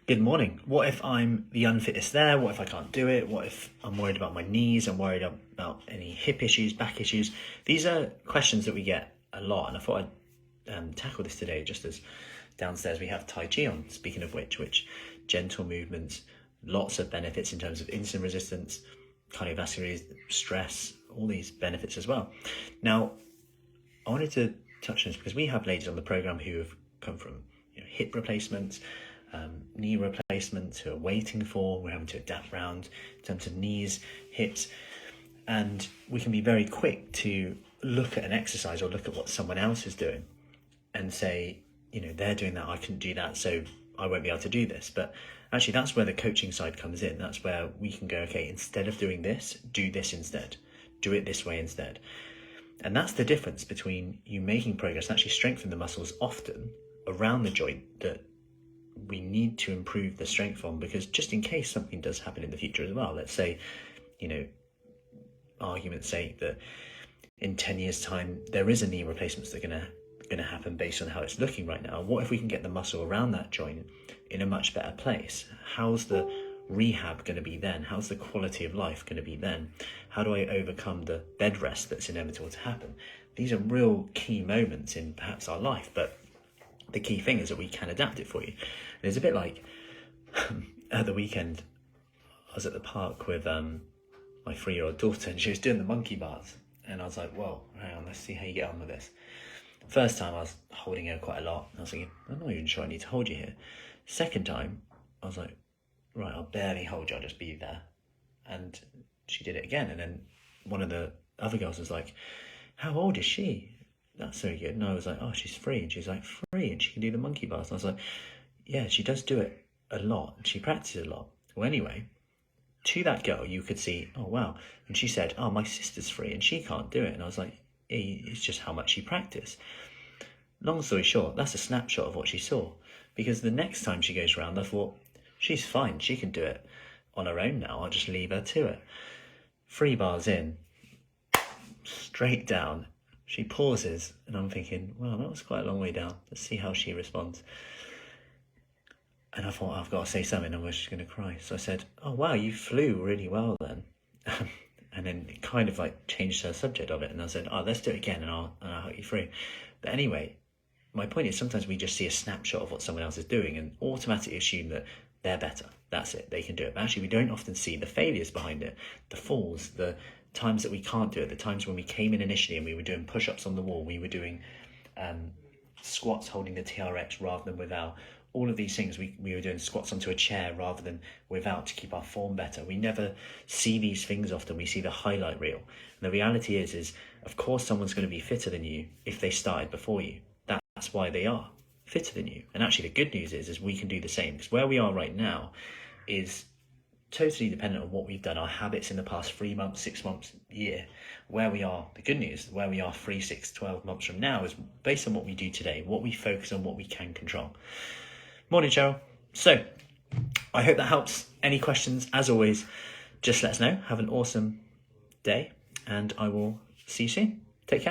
Good morning. What if I'm the unfittest there? What if I can't do it? What if I'm worried about my knees? I'm worried about any hip issues, back issues. These are questions that we get a lot, and I thought I'd tackle this today, just as downstairs we have Tai Chi on, speaking of which gentle movements, lots of benefits in terms of insulin resistance, cardiovascular stress, all these benefits as well. Now, I wanted to touch on this because we have ladies on the program who have come from hip replacements, knee replacements, who are waiting for, we're having to adapt around in terms of knees, hips, and we can be very quick to look at an exercise or look at what someone else is doing and say, they're doing that, I couldn't do that, so I won't be able to do this. But actually that's where the coaching side comes in. That's where we can go, okay, instead of doing this, do this instead, do it this way instead. And that's the difference between you making progress and actually strengthen the muscles often around the joint that we need to improve the strength on, because just in case something does happen in the future as well, let's say, argument's sake that in 10 years time there is a knee replacements that are going to happen based on how it's looking right now. What if we can get the muscle around that joint in a much better place? How's the rehab going to be then? How's the quality of life going to be then? How do I overcome the bed rest that's inevitable to happen? These are real key moments in perhaps our life, but the key thing is that we can adapt it for you. And it's a bit like at the weekend, I was at the park with my 3-year-old daughter, and she was doing the monkey bars. And I was like, well, hang on, let's see how you get on with this. First time I was holding her quite a lot. And I was thinking, I'm not even sure I need to hold you here. Second time, I was like, right, I'll barely hold you, I'll just be there. And she did it again. And then one of the other girls was like, how old is she? That's so good. And I was like, oh, she's 3. And she's like, 3, and she can do the monkey bars. And I was like, yeah, she does do it a lot. And she practices a lot. Well, anyway, to that girl, you could see, oh, wow. And she said, oh, my sister's 3 and she can't do it. And I was like, it's just how much she practiced. Long story short, that's a snapshot of what she saw. Because the next time she goes around, I thought, she's fine. She can do it on her own now. I'll just leave her to it. 3 bars in, straight down. She pauses, and I'm thinking, well, that was quite a long way down. Let's see how she responds. And I thought, I've got to say something, and she's going to cry. So I said, oh, wow, you flew really well then. And then it kind of like changed her subject of it. And I said, oh, let's do it again, and I'll help you through. But anyway, my point is sometimes we just see a snapshot of what someone else is doing and automatically assume that they're better. That's it, they can do it. But actually, we don't often see the failures behind it, the falls, the times that we can't do it, the times when we came in initially and we were doing push-ups on the wall, we were doing squats holding the TRX rather than without. All of these things, we were doing squats onto a chair rather than without to keep our form better. We never see these things often. We see the highlight reel. And the reality is of course someone's going to be fitter than you if they started before you. That's why they are fitter than you. And actually the good news is we can do the same, because where we are right now is totally dependent on what we've done, our habits in the past 3 months, 6 months, year. Where we are, the good news, where we are 3, 6, 12 months from now is based on what we do today, what we focus on, what we can control. Morning, Cheryl. So I hope that helps. Any questions, as always, just let us know. Have an awesome day, and I will see you soon. Take care.